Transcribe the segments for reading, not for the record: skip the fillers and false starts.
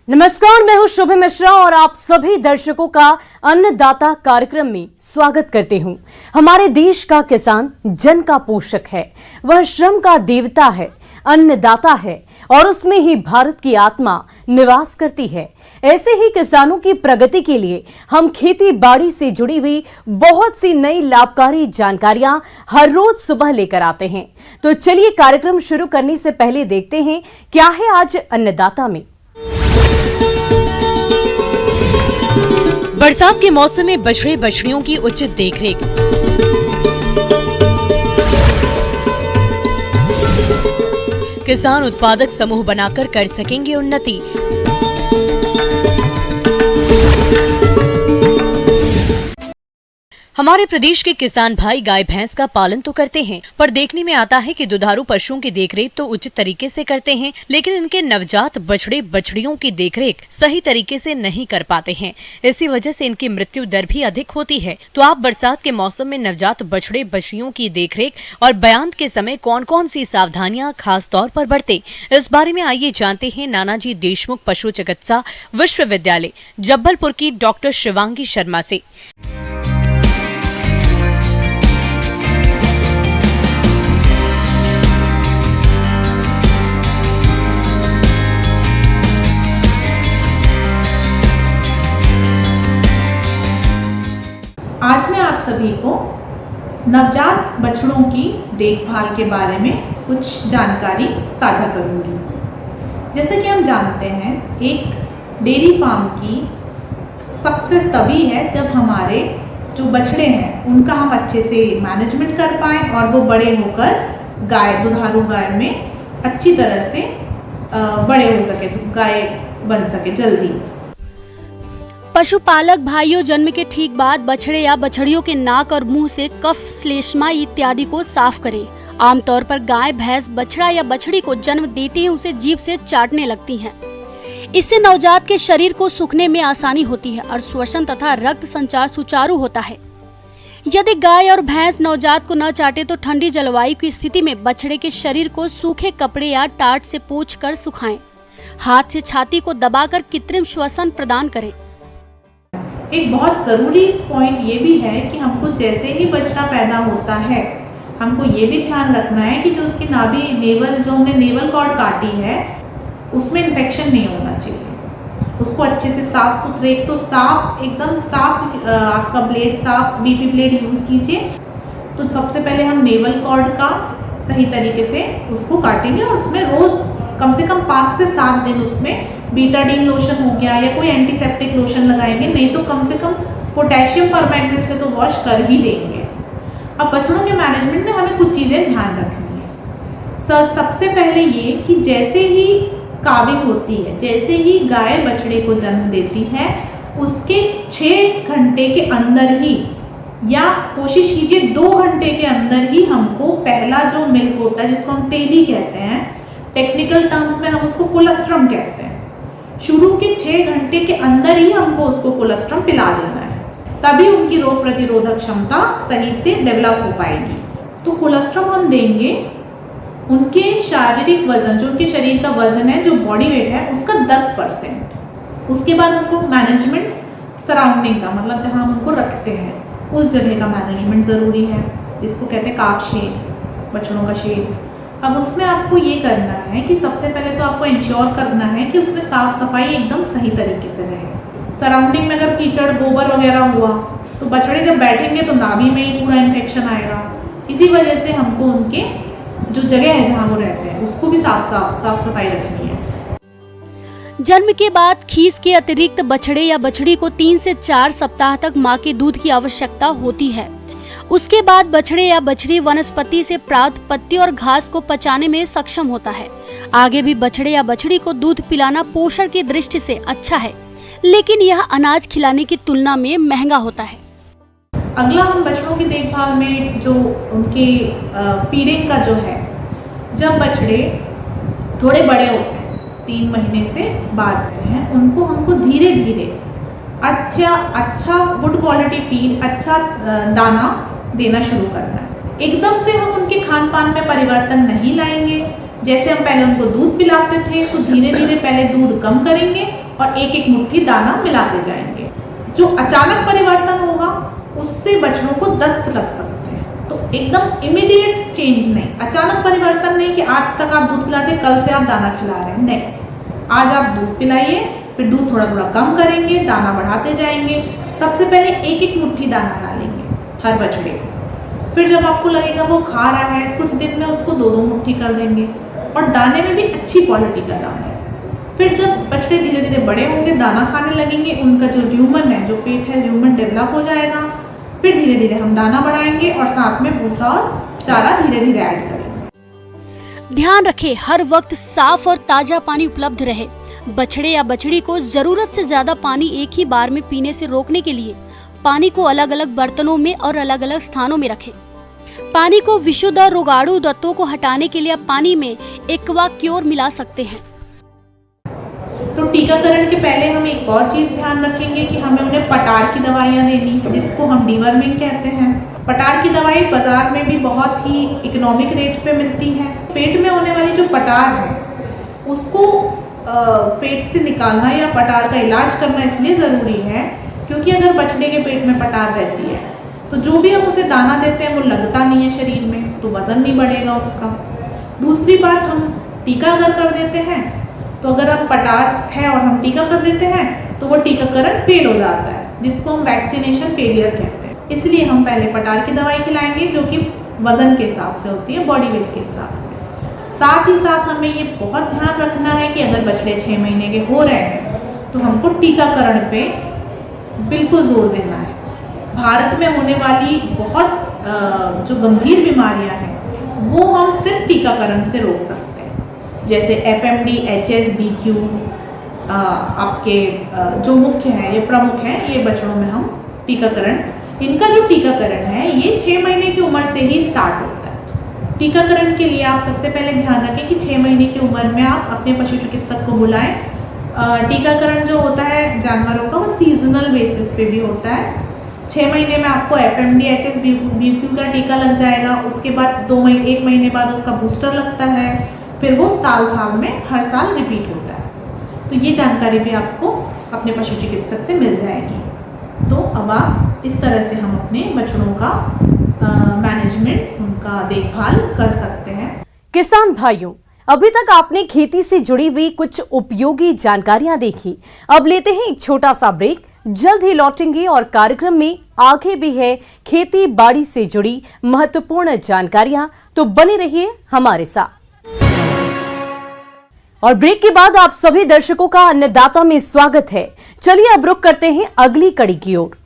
नमस्कार, मैं हूं शुभम मिश्रा और आप सभी दर्शकों का अन्नदाता कार्यक्रम में स्वागत करते हूं। हमारे देश का किसान जन का पोषक है, वह श्रम का देवता है, अन्नदाता है और उसमें ही भारत की आत्मा निवास करती है। ऐसे ही किसानों की प्रगति के लिए हम खेती बाड़ी से जुड़ी हुई बहुत सी नई लाभकारी जानकारियां हर रोज सुबह लेकर आते हैं। तो चलिए कार्यक्रम शुरू करने से पहले देखते हैं क्या है आज अन्नदाता में। बरसात के मौसम में बछड़े बछड़ियों की उचित देखरेख। किसान उत्पादक समूह बनाकर कर सकेंगे उन्नति। हमारे प्रदेश के किसान भाई गाय भैंस का पालन तो करते हैं, पर देखने में आता है कि दुधारू पशुओं की देखरेख तो उचित तरीके से करते हैं, लेकिन इनके नवजात बछड़े बछड़ियों की देखरेख सही तरीके से नहीं कर पाते हैं। इसी वजह से इनकी मृत्यु दर भी अधिक होती है। तो आप बरसात के मौसम में नवजात बछड़े बछड़ियों की देखरेख और बयान के समय कौन कौन सी सावधानियां खास तौर पर बरतें, इस बारे में आइए जानते हैं नानाजी देशमुख पशु चिकित्सा विश्वविद्यालय जब्बलपुर की डॉक्टर शिवांगी शर्मा से। आज मैं आप सभी को नवजात बछड़ों की देखभाल के बारे में कुछ जानकारी साझा करूंगी। जैसे कि हम जानते हैं, एक डेयरी फार्म की सक्सेस तभी है जब हमारे जो बछड़े हैं उनका हम अच्छे से मैनेजमेंट कर पाएँ और वो बड़े होकर दुधारू गाय में अच्छी तरह से बड़े हो सके, गाय बन सके जल्दी। पशुपालक भाइयों जन्म के ठीक बाद बछड़े या बछड़ियों के नाक और मुंह से कफ, श्लेष्मा इत्यादि को साफ करें। आमतौर पर गाय भैंस बछड़ा या बछड़ी को जन्म देते ही उसे जीभ से चाटने लगती हैं। इससे नवजात के शरीर को सूखने में आसानी होती है और श्वसन तथा रक्त संचार सुचारू होता है। यदि गाय और भैंस नवजात को न चाटे तो ठंडी जलवायु की स्थिति में बछड़े के शरीर को सूखे कपड़े या टाट से पोंछ कर सुखाएं। हाथ से छाती को दबाकर कृत्रिम श्वसन प्रदान करें। एक बहुत ज़रूरी पॉइंट ये भी है कि हमको जैसे ही बछड़ा पैदा होता है, हमको ये भी ध्यान रखना है कि जो उसकी नाभि जो हमने नेवल कॉर्ड काटी है उसमें इन्फेक्शन नहीं होना चाहिए। उसको अच्छे से साफ सुथरे, एक तो एकदम साफ आपका ब्लेड, साफ बीपी ब्लेड यूज़ कीजिए। तो सबसे पहले हम नेवल कॉर्ड का सही तरीके से उसको काटेंगे और उसमें रोज़ कम से कम 5 से 7 दिन उसमें बीटाडीन लोशन हो गया या कोई एंटीसेप्टिक लोशन लगाएंगे, नहीं तो कम से कम पोटेशियम परमैंगनेट से तो वॉश कर ही देंगे। अब बछड़ों के मैनेजमेंट में हमें कुछ चीज़ें ध्यान रखनी है। सबसे पहले ये कि जैसे ही काविंग होती है, जैसे ही गाय बछड़े को जन्म देती है, उसके 6 घंटे के अंदर ही या कोशिश कीजिए 2 घंटे के अंदर ही हमको पहला जो मिल्क होता है जिसको हम तेली कहते हैं, टेक्निकल टर्म्स में हम उसको कोलेस्ट्रम कहते हैं, शुरू के 6 घंटे के अंदर ही हमको उसको कोलेस्ट्रम पिला देना है, तभी उनकी रोग प्रतिरोधक क्षमता सही से डेवलप हो पाएगी। तो कोलेस्ट्रम हम देंगे उनके शारीरिक वजन, जो उनके शरीर का वजन है, जो बॉडी वेट है उसका 10%। उसके बाद हमको मैनेजमेंट सराउंडिंग का, मतलब जहाँ हम उनको रखते हैं उस जगह का मैनेजमेंट ज़रूरी है, जिसको कहते हैं काफ शेड, बछड़ों का शेड। अब उसमें आपको ये करना है कि सबसे पहले तो आपको इंश्योर करना है कि उसमें साफ सफाई एकदम सही तरीके से रहे। सराउंडिंग में अगर कीचड़, गोबर वगैरह हुआ तो बछड़े जब बैठेंगे तो नाभि में ही पूरा इन्फेक्शन आएगा। इसी वजह से हमको उनके जो जगह है जहाँ वो रहते हैं उसको भी साफ सफाई रखनी है। जन्म के बाद खीस के अतिरिक्त बछड़े या बछड़ी को 3 से 4 सप्ताह तक माँ के दूध की आवश्यकता होती है। उसके बाद बछड़े या बछड़ी वनस्पति से प्राप्त पत्ती और घास को पचाने में सक्षम होता है। आगे भी बछड़े या बछड़ी को दूध पिलाना पोषण की दृष्टि से अच्छा है, लेकिन यह अनाज खिलाने की तुलना में महंगा होता है। अगला हम बछड़ों की देखभाल में जो उनके फीडिंग का जो है, जब बछड़े थोड़े बड़े होते हैं, 3 महीने से बाद हैं, उनको हमको धीरे धीरे अच्छा गुड क्वालिटी फीड, अच्छा दाना देना शुरू करना है। एकदम से हम उनके खान पान में परिवर्तन नहीं लाएंगे। जैसे हम पहले उनको दूध पिलाते थे तो धीरे धीरे पहले दूध कम करेंगे और एक एक मुट्ठी दाना मिलाते जाएंगे। जो अचानक परिवर्तन होगा उससे बछड़ों को दस्त लग सकते हैं। तो एकदम इमीडिएट चेंज नहीं, अचानक परिवर्तन नहीं कि आज तक आप दूध पिलाते कल से आप दाना खिला रहे हैं, नहीं। आज आप दूध पिलाइए, फिर दूध थोड़ा थोड़ा कम करेंगे, दाना बढ़ाते जाएंगे। सबसे पहले एक एक मुट्ठी दाना डालेंगे हर बछड़े को। फिर जब आपको लगेगा वो खा रहा है, कुछ दिन में उसको 2-2 मुट्ठी कर देंगे और दाने में भी अच्छी क्वालिटी का दाना है। फिर जब बछड़े धीरे धीरे बड़े होंगे, दाना खाने लगेंगे, उनका जो ल्यूमन है, जो पेट है, ल्यूमन डेवलप हो जाएगा। फिर धीरे धीरे हम दाना बढ़ाएंगे और साथ में भूसा और चारा धीरे धीरे ऐड करेंगे। ध्यान रखें, हर वक्त साफ और ताजा पानी उपलब्ध रहे। बछड़े या बछड़ी को जरूरत से ज्यादा पानी एक ही बार में पीने से रोकने के लिए पानी को अलग अलग बर्तनों में और अलग अलग स्थानों में रखें। पानी को विशुद्ध और रोगाणु तत्वों को हटाने के लिए आप पानी में एक्वा क्योर मिला सकते हैं। तो टीकाकरण के पहले हम एक और चीज ध्यान रखेंगे कि हमें उन्हें पटार की दवाइयाँ देनी, जिसको हम डीवर्मिंग कहते हैं। पटार की दवाई बाजार में भी बहुत ही इकोनॉमिक रेट पे मिलती है। पेट में होने वाली जो पटार है उसको पेट से निकालना या पटार का इलाज करना इसलिए ज़रूरी है क्योंकि अगर बछड़े के पेट में पटार रहती है तो जो भी हम उसे दाना देते हैं वो लगता नहीं है शरीर में, तो वज़न नहीं बढ़ेगा उसका। दूसरी बात, हम टीका अगर कर देते हैं तो अगर हम पटार है और हम टीका कर देते हैं तो वो टीकाकरण फेल हो जाता है, जिसको हम वैक्सीनेशन फेलियर कहते हैं। इसलिए हम पहले पटार की दवाई खिलाएंगे जो कि वज़न के हिसाब से होती है, बॉडी वेट के हिसाब से। साथ ही साथ हमें ये बहुत ध्यान रखना है कि अगर बछड़े 6 महीने के हो रहे हैं तो हमको टीकाकरण पे बिल्कुल जोर देना है। भारत में होने वाली बहुत जो गंभीर बीमारियां हैं वो हम सिर्फ टीकाकरण से रोक सकते हैं, जैसे FMD, HS, BQ आपके जो मुख्य हैं, ये प्रमुख हैं, ये बछड़ों में हम टीकाकरण, इनका जो टीकाकरण है ये 6 महीने की उम्र से ही स्टार्ट होता है। टीकाकरण के लिए आप सबसे पहले ध्यान रखें कि 6 महीने की उम्र में आप अपने पशु चिकित्सक को बुलाएं। टीकाकरण जो होता है जानवरों का वो सीजनल बेसिस पे भी होता है। 6 महीने में आपको FMD, HS, BQ का टीका लग जाएगा। उसके बाद 1 महीने बाद उसका बूस्टर लगता है। फिर वो साल में हर साल रिपीट होता है। तो ये जानकारी भी आपको अपने पशु चिकित्सक से मिल जाएगी। तो अब आप इस तरह से हम अपने बछड़ों का मैनेजमेंट, उनका देखभाल कर सकते हैं। किसान भाइयों, अभी तक आपने खेती से जुड़ी हुई कुछ उपयोगी जानकारियां देखी। अब लेते हैं एक छोटा सा ब्रेक, जल्द ही लौटेंगे और कार्यक्रम में आगे भी है खेती बाड़ी से जुड़ी महत्वपूर्ण जानकारियां, तो बने रहिए हमारे साथ। और ब्रेक के बाद आप सभी दर्शकों का अन्नदाता में स्वागत है। चलिए अब रुक करते हैं अगली कड़ी की ओर।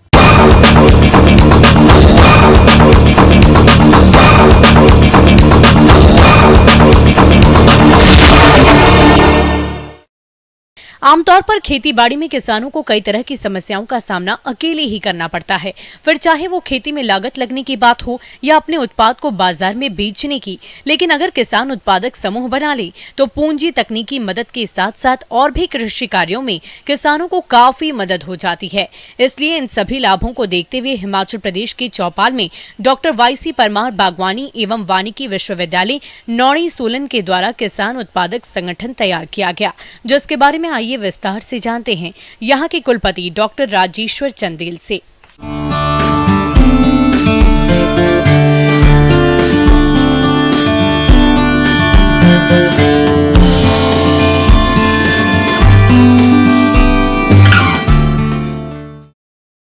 आमतौर पर खेती बाड़ी में किसानों को कई तरह की समस्याओं का सामना अकेले ही करना पड़ता है, फिर चाहे वो खेती में लागत लगने की बात हो या अपने उत्पाद को बाजार में बेचने की। लेकिन अगर किसान उत्पादक समूह बना ले तो पूंजी, तकनीकी मदद के साथ साथ और भी कृषि कार्यों में किसानों को काफी मदद हो जाती है। इसलिए इन सभी लाभों को देखते हुए हिमाचल प्रदेश के चौपाल में डॉक्टर YC परमार बागवानी एवं वानिकी विश्वविद्यालय नौणी सोलन के द्वारा किसान उत्पादक संगठन तैयार किया गया, जिसके बारे में आइए विस्तार से जानते हैं यहाँ के कुलपति डॉक्टर राजेश्वर चंदेल से।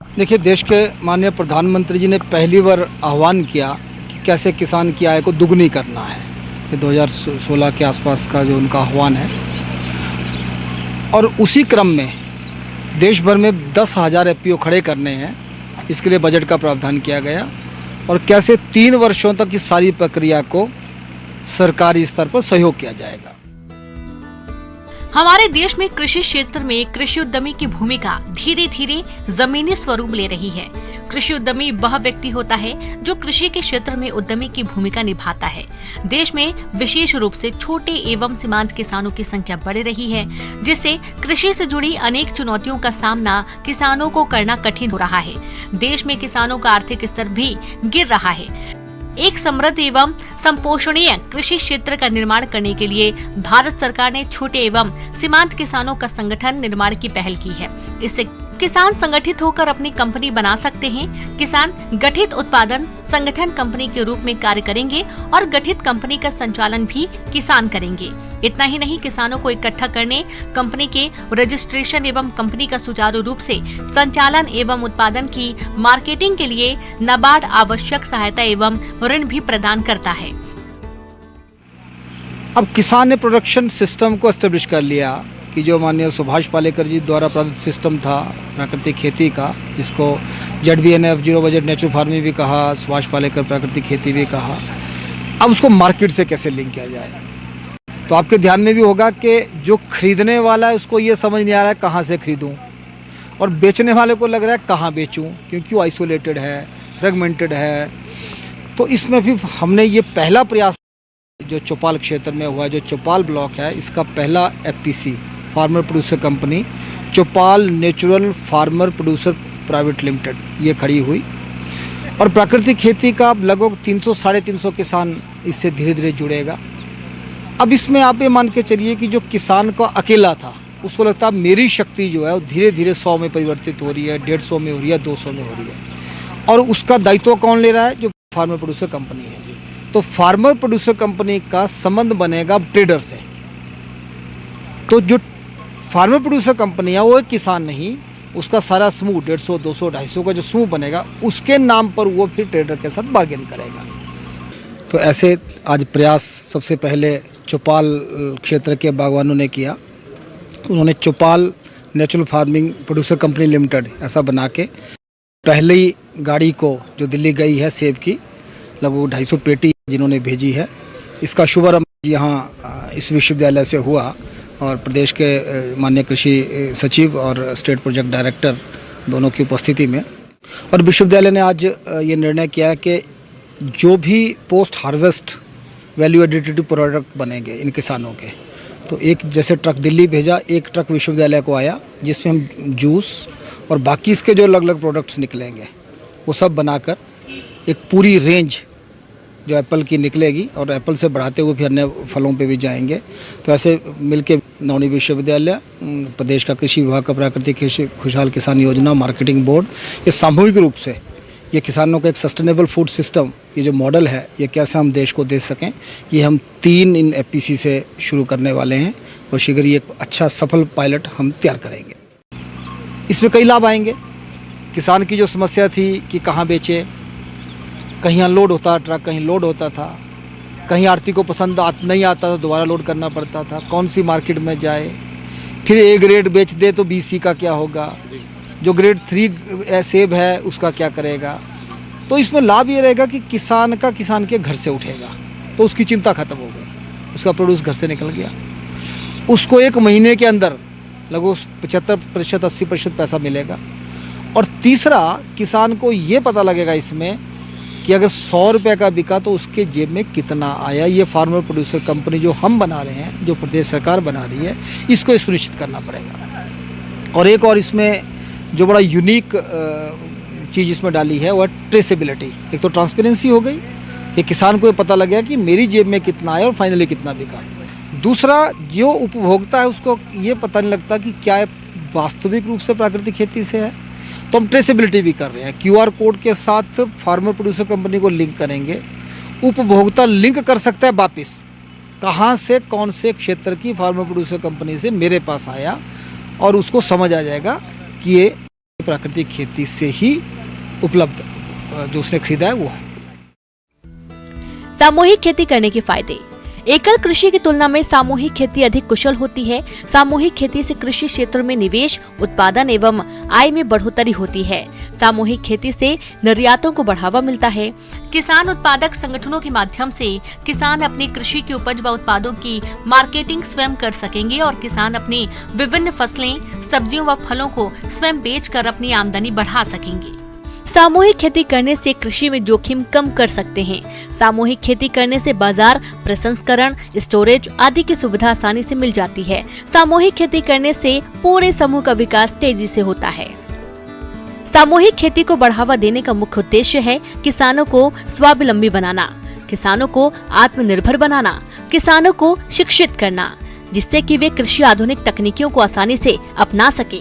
देखिए, देश के माननीय प्रधानमंत्री जी ने पहली बार आह्वान किया कि कैसे किसान की आय को दुगनी करना है। कि 2016 के आसपास का जो उनका आह्वान है, और उसी क्रम में देश भर में 10,000 FPO खड़े करने हैं। इसके लिए बजट का प्रावधान किया गया और कैसे 3 वर्षों तक इस सारी प्रक्रिया को सरकारी स्तर पर सहयोग किया जाएगा। हमारे देश में कृषि क्षेत्र में कृषि उद्यमी की भूमिका धीरे धीरे जमीनी स्वरूप ले रही है। कृषि उद्यमी वह व्यक्ति होता है जो कृषि के क्षेत्र में उद्यमी की भूमिका निभाता है। देश में विशेष रूप से छोटे एवं सीमांत किसानों की संख्या बढ़ रही है, जिससे कृषि से जुड़ी अनेक चुनौतियों का सामना किसानों को करना कठिन हो रहा है। देश में किसानों का आर्थिक स्तर भी गिर रहा है। एक समृद्ध एवं संपोषणीय कृषि क्षेत्र का निर्माण करने के लिए भारत सरकार ने छोटे एवं सीमांत किसानों का संगठन निर्माण की पहल की है। इससे किसान संगठित होकर अपनी कंपनी बना सकते हैं। किसान गठित उत्पादन संगठन कंपनी के रूप में कार्य करेंगे और गठित कंपनी का संचालन भी किसान करेंगे। इतना ही नहीं, किसानों को इकट्ठा करने, कंपनी के रजिस्ट्रेशन एवं कंपनी का सुचारू रूप से संचालन एवं उत्पादन की मार्केटिंग के लिए नाबार्ड आवश्यक सहायता एवं ऋण भी प्रदान करता है। अब किसान ने प्रोडक्शन सिस्टम को एस्टेब्लिश कर लिया कि जो माननीय सुभाष पालेकर जी द्वारा प्रदत्त सिस्टम था प्राकृतिक खेती का, जिसको ZBNF zero budget natural farming भी कहा, सुभाष पालेकर प्राकृतिक खेती भी कहा। अब उसको मार्केट से कैसे लिंक किया जाए। तो आपके ध्यान में भी होगा कि जो खरीदने वाला है उसको ये समझ नहीं आ रहा है कहाँ से खरीदूं, और बेचने वाले को लग रहा है कहाँ बेचूं, क्योंकि वो आइसोलेटेड है, फ्रेगमेंटेड है। तो इसमें भी हमने ये पहला प्रयास जो चौपाल क्षेत्र में हुआ, जो चौपाल ब्लॉक है, इसका पहला FPC farmer producer company Chaupal natural farmer producer private limited ये खड़ी हुई, और प्राकृतिक खेती का लगभग 300-350 किसान इससे धीरे धीरे जुड़ेगा। अब इसमें आप ये मान के चलिए कि जो किसान का अकेला था उसको लगता है मेरी शक्ति जो है वो धीरे धीरे 100 में परिवर्तित हो रही है, 150 में हो रही है, 200 में हो रही है, और उसका दायित्व कौन ले रहा है? जो फार्मर प्रोड्यूसर कंपनी है। तो फार्मर प्रोड्यूसर कंपनी का संबंध बनेगा ट्रेडर से। तो जो फार्मर प्रोड्यूसर कंपनी है वो एक किसान नहीं, उसका सारा समूह 150, 200, 250 का जो समूह बनेगा उसके नाम पर वो फिर ट्रेडर के साथ बार्गेन करेगा। तो ऐसे आज प्रयास सबसे पहले चौपाल क्षेत्र के बागवानों ने किया। उन्होंने Chaupal natural farming producer company limited ऐसा बना के पहली गाड़ी को जो दिल्ली गई है सेब की, लगभग 250 पेटी जिन्होंने भेजी है, इसका शुभारंभ यहाँ इस विश्वविद्यालय से हुआ, और प्रदेश के माननीय कृषि सचिव और स्टेट प्रोजेक्ट डायरेक्टर दोनों की उपस्थिति में। और विश्वविद्यालय ने आज ये निर्णय किया है कि जो भी post harvest value additive product बनेंगे इन किसानों के, तो एक जैसे ट्रक दिल्ली भेजा, एक ट्रक विश्वविद्यालय को आया जिसमें हम जूस और बाकी इसके जो अलग अलग प्रोडक्ट्स निकलेंगे वो सब बनाकर एक पूरी रेंज जो एप्पल की निकलेगी, और एप्पल से बढ़ाते हुए फिर अन्य फलों पे भी जाएंगे। तो ऐसे मिलके नवनी विश्वविद्यालय, प्रदेश का कृषि विभाग का प्राकृतिक खुशहाल किसान योजना, मार्केटिंग बोर्ड, ये सामूहिक रूप से ये किसानों का एक सस्टेनेबल फूड सिस्टम, ये जो मॉडल है ये कैसे हम देश को दे सकें, ये हम 3 इन FPC से शुरू करने वाले हैं, और शीघ्र ही एक अच्छा सफल पायलट हम तैयार करेंगे। इसमें कई लाभ आएंगे। किसान की जो समस्या थी कि कहाँ बेचे, कहीं अनलोड होता ट्रक, कहीं लोड होता था, कहीं आड़ती को पसंद नहीं आता था, दोबारा लोड करना पड़ता था, कौन सी मार्केट में जाए, फिर A ग्रेड बेच दे तो BC का क्या होगा, जो ग्रेड 3 सेब है उसका क्या करेगा। तो इसमें लाभ ये रहेगा कि किसान के घर से उठेगा, तो उसकी चिंता खत्म हो गई, उसका प्रोड्यूस घर से निकल गया, उसको 1 महीने के अंदर लगभग 75% 80% पैसा मिलेगा। और तीसरा, किसान को ये पता लगेगा इसमें कि अगर 100 रुपये का बिका तो उसके जेब में कितना आया। ये फार्मर प्रोड्यूसर कंपनी जो हम बना रहे हैं, जो प्रदेश सरकार बना रही है, इसको सुनिश्चित करना पड़ेगा। और एक और इसमें जो बड़ा यूनिक चीज़ इसमें डाली है वह ट्रेसेबिलिटी। एक तो ट्रांसपेरेंसी हो गई कि किसान को ये पता लग गया कि मेरी जेब में कितना आया और फाइनली कितना बिका। दूसरा, जो उपभोक्ता है उसको ये पता नहीं लगता कि क्या वास्तविक रूप से प्राकृतिक खेती से है, तो हम ट्रेसेबिलिटी भी कर रहे हैं। QR कोड के साथ फार्मर प्रोड्यूसर कंपनी को लिंक करेंगे, उपभोक्ता लिंक कर सकता है वापस कहाँ से कौन से क्षेत्र की फार्मर प्रोड्यूसर कंपनी से मेरे पास आया, और उसको समझ आ जाएगा कि ये प्राकृतिक खेती से ही उपलब्ध जो उसने खरीदा है वो है। सामूहिक खेती करने के फायदे। एकल कृषि की तुलना में सामूहिक खेती अधिक कुशल होती है। सामूहिक खेती से कृषि क्षेत्र में निवेश, उत्पादन एवं आय में बढ़ोतरी होती है। सामूहिक खेती से निर्यातों को बढ़ावा मिलता है। किसान उत्पादक संगठनों के माध्यम से किसान अपनी कृषि की उपज व उत्पादों की मार्केटिंग स्वयं कर सकेंगे, और किसान अपनी विभिन्न फसलें, सब्जियों व फलों को स्वयं बेचकर अपनी आमदनी बढ़ा सकेंगे। सामूहिक खेती करने से कृषि में जोखिम कम कर सकते हैं। सामूहिक खेती करने से बाजार, प्रसंस्करण, स्टोरेज आदि की सुविधा आसानी से मिल जाती है। सामूहिक खेती करने से पूरे समूह का विकास तेजी से होता है। सामूहिक खेती को बढ़ावा देने का मुख्य उद्देश्य है किसानों को स्वावलंबी बनाना, किसानों को आत्मनिर्भर बनाना, किसानों को शिक्षित करना, जिससे कि वे कृषि आधुनिक तकनीकियों को आसानी से अपना सके।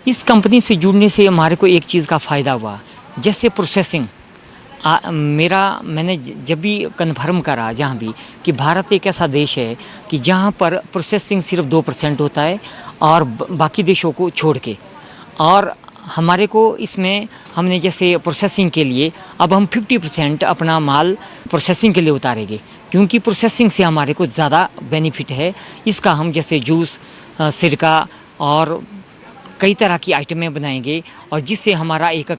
इस कंपनी से जुड़ने से हमारे को एक चीज़ का फ़ायदा हुआ, जैसे प्रोसेसिंग। मैंने जब भी कन्फर्म करा जहाँ भी कि भारत एक ऐसा देश है कि जहाँ पर प्रोसेसिंग सिर्फ 2% होता है और बाकी देशों को छोड़ के, और हमारे को इसमें हमने जैसे प्रोसेसिंग के लिए अब हम 50% अपना माल प्रोसेसिंग के लिए उतारेंगे, क्योंकि प्रोसेसिंग से हमारे को ज़्यादा बेनिफिट है। इसका हम जैसे जूस, सिरका और कई तरह की आइटमें बनाएंगे, और जिससे हमारा एक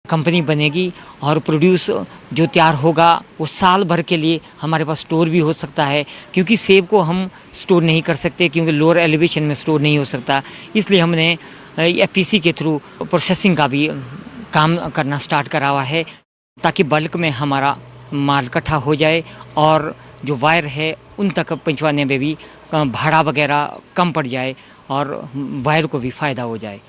कंपनी बनेगी और प्रोड्यूस जो तैयार होगा वो साल भर के लिए हमारे पास स्टोर भी हो सकता है, क्योंकि सेब को हम स्टोर नहीं कर सकते क्योंकि लोअर एलिवेशन में स्टोर नहीं हो सकता। इसलिए हमने एफपीसी के थ्रू प्रोसेसिंग का भी काम करना स्टार्ट करा हुआ है, ताकि बल्क में हमारा माल इकट्ठा हो जाए और जो वायर है उन तक पहुंचवाने में भी भाड़ा वगैरह कम पड़ जाए और वायर को भी फ़ायदा हो जाए।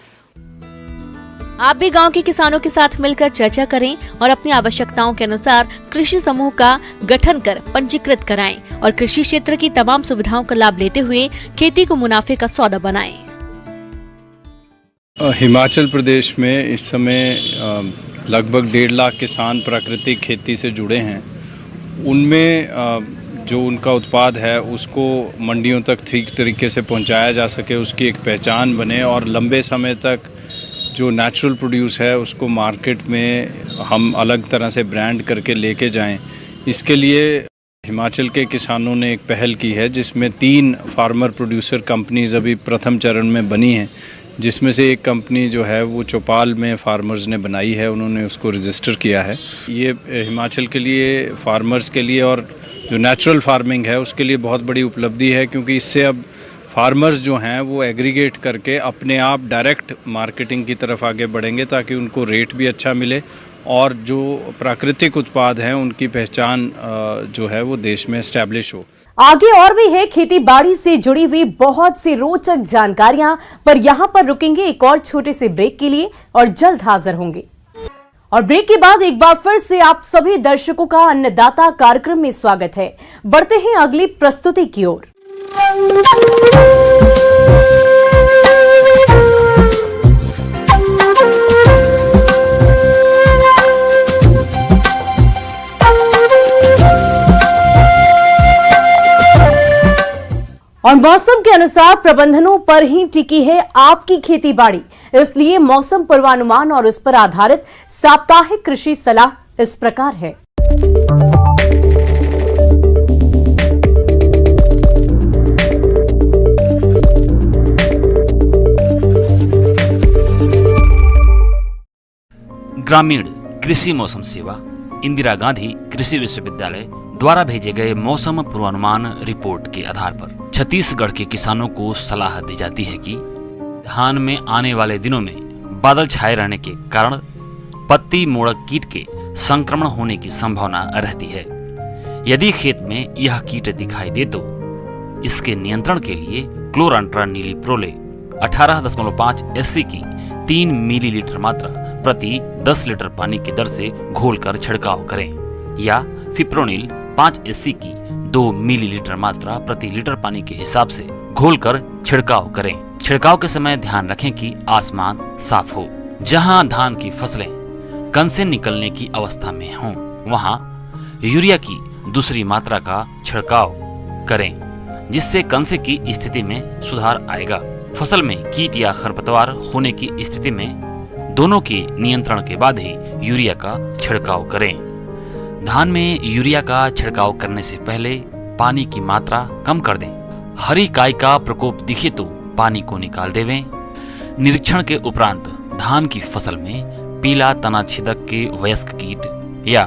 आप भी गांव के किसानों के साथ मिलकर चर्चा करें और अपनी आवश्यकताओं के अनुसार कृषि समूह का गठन कर पंजीकृत कराएं और कृषि क्षेत्र की तमाम सुविधाओं का लाभ लेते हुए खेती को मुनाफे का सौदा बनाएं। हिमाचल प्रदेश में इस समय लगभग 1.5 लाख किसान प्राकृतिक खेती से जुड़े हैं। उनमें जो उनका उत्पाद है उसको मंडियों तक ठीक तरीके से पहुंचाया जा सके, उसकी एक पहचान बने और लंबे समय तक जो नेचुरल प्रोड्यूस है उसको मार्केट में हम अलग तरह से ब्रांड करके लेके जाएं। इसके लिए हिमाचल के किसानों ने एक पहल की है, जिसमें 3 फार्मर प्रोड्यूसर कंपनीज़ अभी प्रथम चरण में बनी हैं, जिसमें से एक कंपनी जो है वो चौपाल में फार्मर्स ने बनाई है, उन्होंने उसको रजिस्टर किया है। ये हिमाचल के लिए, फार्मर्स के लिए और जो नेचुरल फार्मिंग है उसके लिए बहुत बड़ी उपलब्धि है, क्योंकि इससे अब फार्मर्स जो हैं वो एग्रीगेट करके अपने आप डायरेक्ट मार्केटिंग की तरफ आगे बढ़ेंगे, ताकि उनको रेट भी अच्छा मिले और जो प्राकृतिक उत्पाद हैं उनकी पहचान जो है वो देश में एस्टैब्लिश हो। आगे और भी है खेती बाड़ी से जुड़ी हुई बहुत सी रोचक जानकारियां, पर यहां पर रुकेंगे एक और छोटे से ब्रेक के लिए और जल्द हाजिर होंगे। और ब्रेक के बाद एक बार फिर से आप सभी दर्शकों का अन्नदाता कार्यक्रम में स्वागत है। बढ़ते हैं अगली प्रस्तुति की ओर। और मौसम के अनुसार प्रबंधनों पर ही टिकी है आपकी खेती बाड़ी, इसलिए मौसम पूर्वानुमान और उस पर आधारित साप्ताहिक कृषि सलाह इस प्रकार है। ग्रामीण कृषि मौसम सेवा इंदिरा गांधी कृषि विश्वविद्यालय द्वारा भेजे गए मौसम पूर्वानुमान रिपोर्ट के आधार पर छत्तीसगढ़ के किसानों को सलाह दी जाती है कि धान में आने वाले दिनों में बादल छाए रहने के कारण पत्ती मोड़क कीट के संक्रमण होने की संभावना रहती है। यदि खेत में यह कीट दिखाई दे तो इसके नियंत्रण के लिए क्लोरांट्रानीलिप्रोले 18.5 SC की 3 मिलीलीटर मात्रा प्रति 10 लीटर पानी की दर से घोलकर छिड़काव करें, या फिप्रोनिल 5 SC की 2 मिलीलीटर मात्रा प्रति लीटर पानी के हिसाब से घोलकर छिड़काव करें। छिड़काव के समय ध्यान रखें कि आसमान साफ हो। जहां धान की फसलें कण से निकलने की अवस्था में हों, वहां यूरिया की दूसरी मात्रा का छिड़काव करें, जिससे कण से की स्थिति में सुधार आएगा। फसल में कीट या खरपतवार होने की स्थिति में दोनों के नियंत्रण के बाद ही यूरिया का छिड़काव करें। धान में यूरिया का छिड़काव करने से पहले पानी की मात्रा कम कर दें। हरी काई का प्रकोप दिखे तो पानी को निकाल देवें। निरीक्षण के उपरांत धान की फसल में पीला तना छिदक के वयस्क कीट या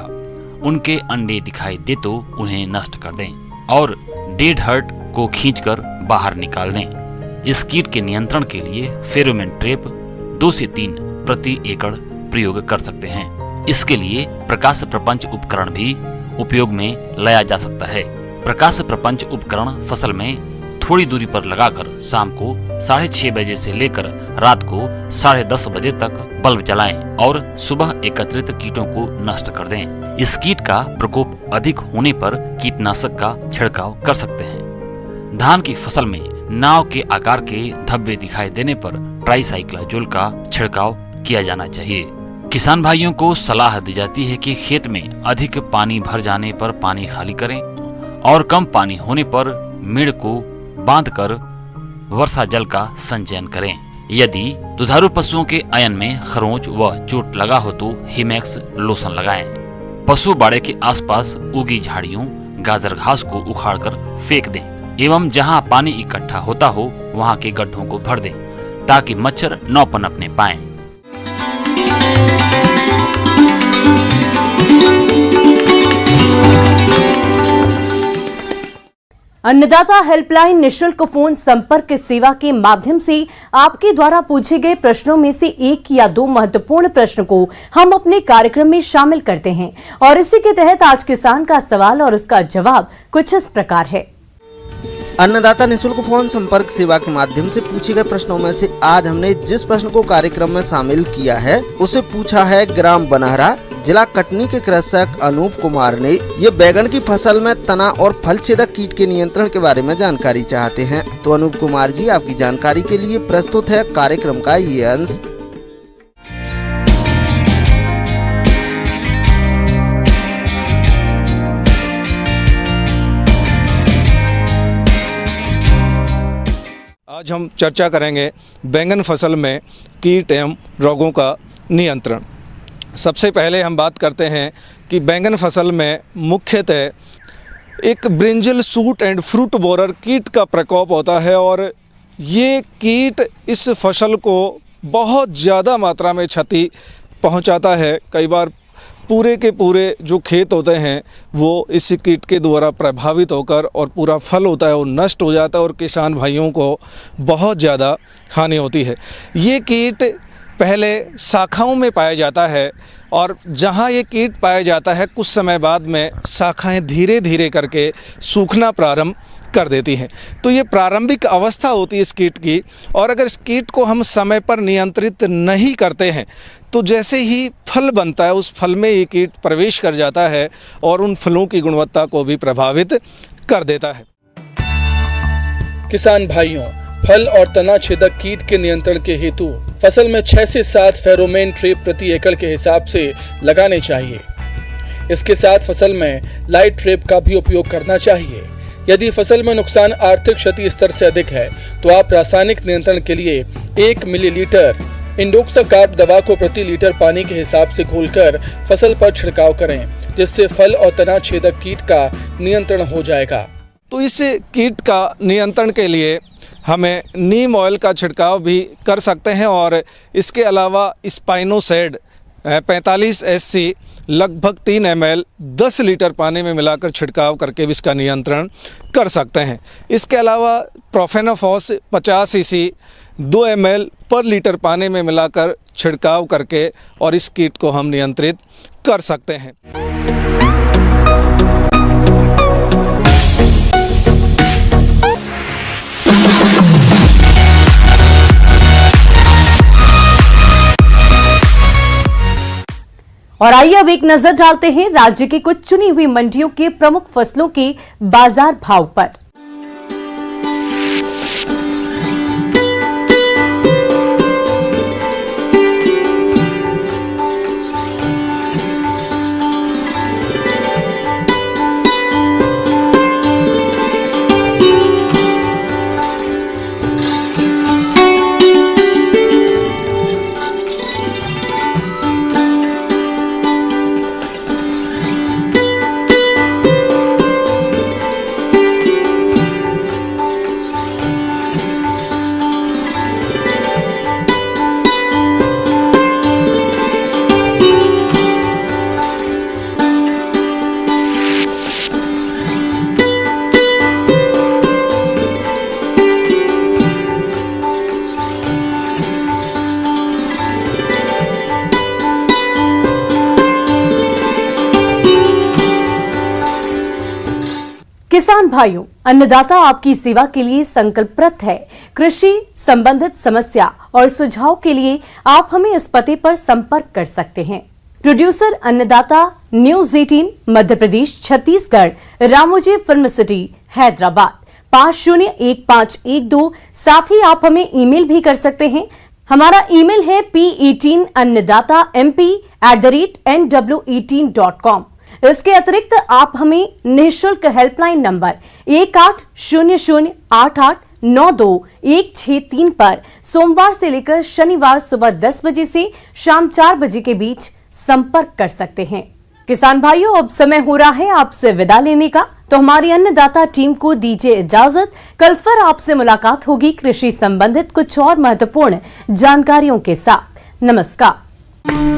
उनके अंडे दिखाई दे तो उन्हें नष्ट कर दें और डेड हर्ट को खींचकर बाहर निकाल दें। इस कीट के नियंत्रण के लिए फेरोमोन ट्रैप 2 से 3 प्रति एकड़ प्रयोग कर सकते हैं। इसके लिए प्रकाश प्रपंच उपकरण भी उपयोग में लाया जा सकता है। प्रकाश प्रपंच उपकरण फसल में थोड़ी दूरी पर लगाकर शाम को 6:30 बजे से लेकर रात को 10:30 बजे तक बल्ब जलाएं और सुबह एकत्रित कीटों को नष्ट कर दें। इस कीट का प्रकोप अधिक होने पर कीटनाशक का छिड़काव कर सकते हैं। धान की फसल में नाव के आकार के धब्बे दिखाई देने पर ट्राइसाइक्लाजोल का छिड़काव किया जाना चाहिए। किसान भाइयों को सलाह दी जाती है कि खेत में अधिक पानी भर जाने पर पानी खाली करें और कम पानी होने पर मेड़ को बांधकर वर्षा जल का संचयन करें। यदि दुधारू पशुओं के अयन में खरोंच व चोट लगा हो तो हिमैक्स लोशन लगाएं। पशु बाड़े के आसपास उगी झाड़ियों, गाजर घास को उखाड़कर फेंक दें एवं जहां पानी इकट्ठा होता हो वहां के गड्ढों को भर दें ताकि मच्छर न पनपने पाएं। अन्नदाता हेल्पलाइन निशुल्क फोन संपर्क सेवा के माध्यम से आपके द्वारा पूछे गए प्रश्नों में से 1 या 2 महत्वपूर्ण प्रश्न को हम अपने कार्यक्रम में शामिल करते हैं और इसी के तहत आज किसान का सवाल और उसका जवाब कुछ इस प्रकार है। अन्नदाता निशुल्क फोन संपर्क सेवा के माध्यम से पूछे गए प्रश्नों में से आज हमने जिस प्रश्न को कार्यक्रम में शामिल किया है उसे पूछा है ग्राम बनहरा, जिला कटनी के कृषक अनूप कुमार ने। ये बैगन की फसल में तना और फल छेदक कीट के नियंत्रण के बारे में जानकारी चाहते हैं। तो अनूप कुमार जी, आपकी जानकारी के लिए प्रस्तुत है कार्यक्रम का ये अंश। आज हम चर्चा करेंगे बैंगन फसल में कीट एवं रोगों का नियंत्रण। सबसे पहले हम बात करते हैं कि बैंगन फसल में मुख्यतः एक brinjal suit and fruit borer कीट का प्रकोप होता है और ये कीट इस फसल को बहुत ज़्यादा मात्रा में क्षति पहुंचाता है। कई बार पूरे के पूरे जो खेत होते हैं वो इस कीट के द्वारा प्रभावित होकर और पूरा फल होता है वो नष्ट हो जाता है और किसान भाइयों को बहुत ज़्यादा हानि होती है। ये कीट पहले शाखाओं में पाया जाता है और जहाँ ये कीट पाया जाता है कुछ समय बाद में शाखाएं धीरे धीरे करके सूखना प्रारंभ कर देती हैं। तो ये प्रारंभिक अवस्था होती है इस कीट की और अगर इस कीट को हम समय पर नियंत्रित नहीं करते हैं तो जैसे ही फल बनता है उस फल में ये कीट प्रवेश कर जाता है और उन फलों की गुणवत्ता को भी प्रभावित कर देता है। किसान भाइयों, फल और तना छेदक कीट के नियंत्रण के हेतु फसल में 6 से 7 फेरोमोन ट्रैप प्रति एकड़ के हिसाब से लगाने चाहिए। इसके साथ फसल में लाइट ट्रैप का भी उपयोग करना चाहिए। यदि फसल में नुकसान आर्थिक क्षति स्तर से अधिक है तो आप रासायनिक नियंत्रण के लिए 1 मिलीलीटर इंडोक्साकार्ब दवा को प्रति लीटर पानी के हिसाब से घोलकर फसल पर छिड़काव करें, जिससे फल और तना छेदक कीट का नियंत्रण हो जाएगा। तो इस कीट का नियंत्रण के लिए हमें नीम ऑयल का छिड़काव भी कर सकते हैं और इसके अलावा स्पाइनोसेड 45 SC लगभग 3 ml 10 लीटर पानी में मिलाकर छिड़काव करके भी इसका नियंत्रण कर सकते हैं। इसके अलावा प्रोफेनोफॉस 50 cc 2 ml पर लीटर पानी में मिलाकर छिड़काव करके और इस कीट को हम नियंत्रित कर सकते हैं। और आइए अब एक नजर डालते हैं राज्य की कुछ चुनी हुई मंडियों के प्रमुख फसलों के बाजार भाव पर। किसान भाइयों, अन्नदाता आपकी सेवा के लिए संकल्परत है। कृषि संबंधित समस्या और सुझाव के लिए आप हमें इस पते पर संपर्क कर सकते हैं। प्रोड्यूसर अन्नदाता, news 18, Madhya Pradesh, Chhattisgarh, Ramoji film city, Hyderabad 501512। साथ ही आप हमें ईमेल भी कर सकते हैं। हमारा ईमेल है p18annadatamp@nw18.com। इसके अतिरिक्त आप हमें निःशुल्क हेल्पलाइन नंबर 180088921663 पर सोमवार से लेकर शनिवार सुबह 10 बजे से शाम 4 बजे के बीच संपर्क कर सकते हैं। किसान भाइयों, अब समय हो रहा है आपसे विदा लेने का, तो हमारी अन्नदाता टीम को दीजिए इजाजत। कल फिर आपसे मुलाकात होगी कृषि संबंधित कुछ और महत्वपूर्ण जानकारियों के साथ। नमस्कार।